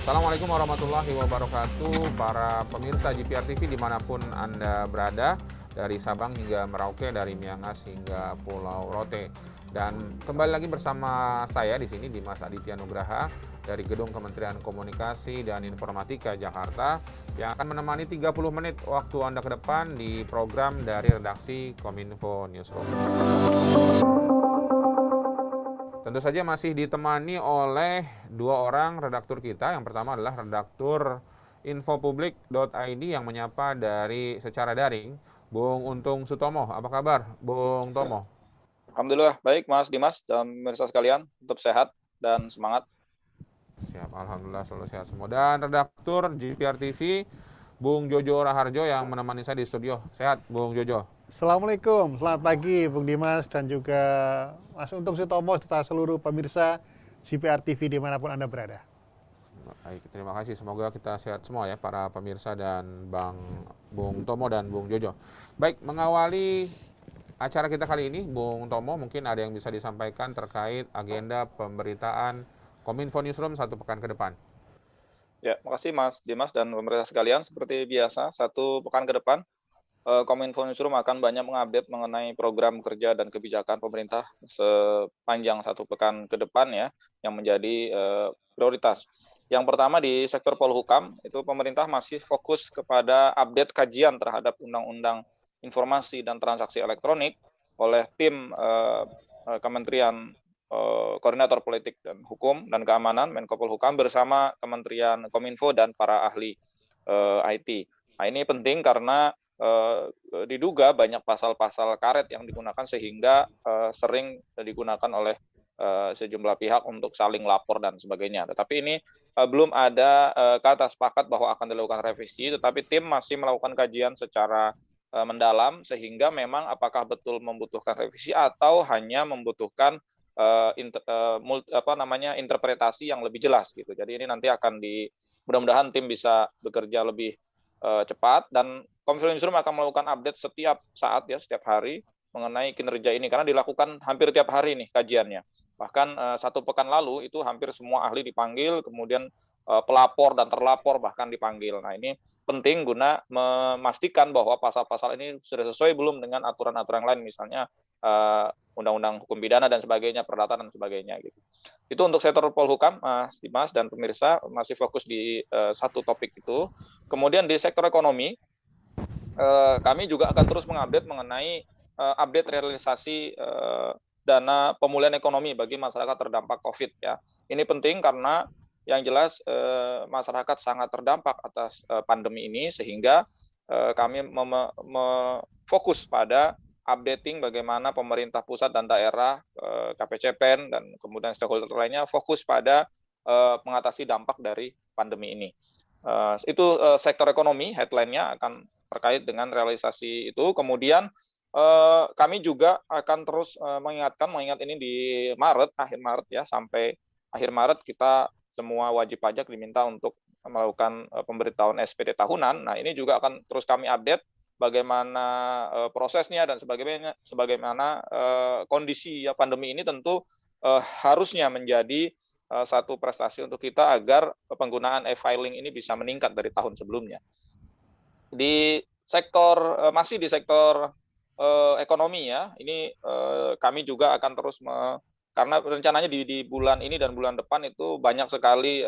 Assalamualaikum warahmatullahi wabarakatuh, para pemirsa GPR TV dimanapun Anda berada, dari Sabang hingga Merauke, dari Miangas hingga Pulau Rote. Dan kembali lagi bersama saya di sini, Dimas Aditya Nugraha, dari Gedung Kementerian Komunikasi dan Informatika Jakarta, yang akan menemani 30 menit waktu Anda ke depan di program dari redaksi Kominfo Newsroom. Tentu saja masih ditemani oleh dua orang redaktur kita. Yang pertama adalah redaktur infopublik.id yang menyapa dari secara daring, Bung Untung Sutomo. Apa kabar, Bung Tomo? Alhamdulillah, baik Mas Dimas dan pemirsa sekalian, tetap sehat dan semangat. Siap, Alhamdulillah selalu sehat semua. Dan redaktur GPR TV, Bung Jojo Raharjo yang menemani saya di studio. Sehat, Bung Jojo? Assalamualaikum, selamat pagi Bung Dimas dan juga Mas Untung Sutomo serta seluruh pemirsa GPR TV dimanapun Anda berada. Baik, terima kasih. Semoga kita sehat semua ya para pemirsa dan Bung Tomo dan Bung Jojo. Baik, mengawali acara kita kali ini, Bung Tomo, mungkin ada yang bisa disampaikan terkait agenda pemberitaan Kominfo Newsroom satu pekan ke depan. Ya, makasih Mas Dimas dan pemirsa sekalian. Seperti biasa, satu pekan ke depan, Kominfo Newsroom akan banyak mengupdate mengenai program kerja dan kebijakan pemerintah sepanjang satu pekan ke depan ya, yang menjadi prioritas. Yang pertama di sektor Polhukam, itu pemerintah masih fokus kepada update kajian terhadap Undang-Undang Informasi dan Transaksi Elektronik oleh tim Kementerian Koordinator Politik dan Hukum dan Keamanan Menko Polhukam bersama Kementerian Kominfo dan para ahli IT. Nah, ini penting karena diduga banyak pasal-pasal karet yang digunakan sehingga sering digunakan oleh sejumlah pihak untuk saling lapor dan sebagainya. Tetapi ini belum ada kata sepakat bahwa akan dilakukan revisi, tetapi tim masih melakukan kajian secara mendalam sehingga memang apakah betul membutuhkan revisi atau hanya membutuhkan interpretasi yang lebih jelas gitu. Jadi ini nanti akan mudah-mudahan tim bisa bekerja lebih cepat dan Kominfo Newsroom akan melakukan update setiap saat ya, setiap hari mengenai kinerja ini karena dilakukan hampir tiap hari nih kajiannya. Bahkan satu pekan lalu itu hampir semua ahli dipanggil, kemudian pelapor dan terlapor bahkan dipanggil. Nah, ini penting guna memastikan bahwa pasal-pasal ini sudah sesuai belum dengan aturan-aturan lain, misalnya undang-undang hukum pidana dan sebagainya, perdata dan sebagainya gitu. Itu untuk sektor Polhukam, Mas Dimas dan pemirsa, masih fokus di satu topik itu. Kemudian di sektor ekonomi, kami juga akan terus mengupdate mengenai update realisasi dana pemulihan ekonomi bagi masyarakat terdampak COVID ya. Ini penting karena yang jelas masyarakat sangat terdampak atas pandemi ini sehingga kami fokus pada updating bagaimana pemerintah pusat dan daerah, KPCPEN dan kemudian stakeholder lainnya fokus pada mengatasi dampak dari pandemi ini. Itu sektor ekonomi headline-nya akan terkait dengan realisasi itu. Kemudian kami juga akan terus mengingat ini di akhir Maret ya, sampai akhir Maret kita semua wajib pajak diminta untuk melakukan pemberitahuan SPT tahunan. Nah, ini juga akan terus kami update bagaimana prosesnya dan sebagaimana kondisi ya pandemi ini tentu harusnya menjadi satu prestasi untuk kita agar penggunaan e-filing ini bisa meningkat dari tahun sebelumnya. Masih di sektor ekonomi ya, ini kami juga akan terus karena rencananya di bulan ini dan bulan depan itu banyak sekali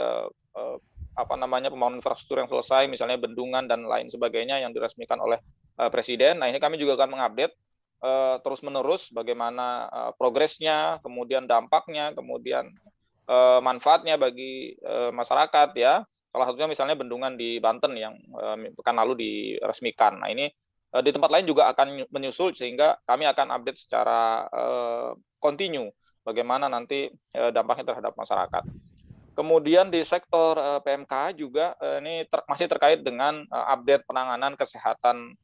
pembangunan infrastruktur yang selesai, misalnya bendungan dan lain sebagainya yang diresmikan oleh Presiden. Nah, ini kami juga akan mengupdate terus-menerus bagaimana progresnya, kemudian dampaknya, kemudian manfaatnya bagi masyarakat ya. Salah satunya misalnya bendungan di Banten yang pekan lalu diresmikan. Nah, ini di tempat lain juga akan menyusul sehingga kami akan update secara kontinu bagaimana nanti dampaknya terhadap masyarakat. Kemudian di sektor PMK juga ini masih terkait dengan update penanganan kesehatan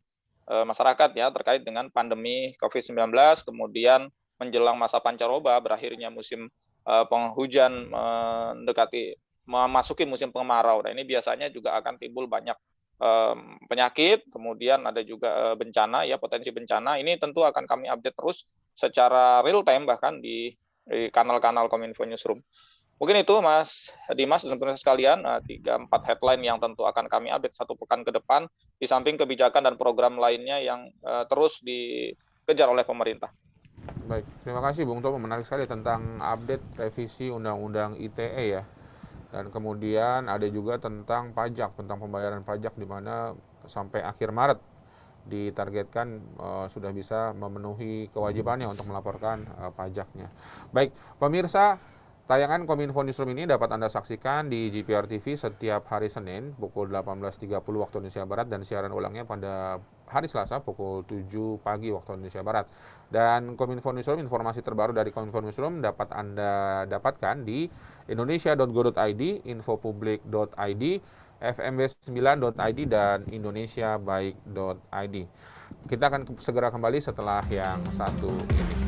masyarakat ya terkait dengan pandemi COVID-19, kemudian menjelang masa pancaroba, berakhirnya musim penghujan memasuki musim kemarau. Nah, ini biasanya juga akan timbul banyak penyakit, kemudian ada juga bencana ya, potensi bencana. Ini tentu akan kami update terus secara real time bahkan di kanal-kanal Kominfo Newsroom. Mungkin itu Mas Dimas dan pemirsa sekalian, 3-4 headline yang tentu akan kami update satu pekan ke depan, di samping kebijakan dan program lainnya yang terus dikejar oleh pemerintah. Baik, terima kasih Bung Tomo, menarik sekali tentang update revisi Undang-Undang ITE ya. Dan kemudian ada juga tentang pajak, tentang pembayaran pajak di mana sampai akhir Maret ditargetkan sudah bisa memenuhi kewajibannya untuk melaporkan pajaknya. Baik, pemirsa, tayangan Kominfo Newsroom ini dapat Anda saksikan di GPR TV setiap hari Senin pukul 18.30 waktu Indonesia Barat dan siaran ulangnya pada hari Selasa pukul 7 pagi waktu Indonesia Barat. Dan Kominfo Newsroom, informasi terbaru dari Kominfo Newsroom dapat Anda dapatkan di indonesia.go.id, infopublik.id, fmb9.id, dan indonesiabaik.id. Kita akan segera kembali setelah yang satu ini.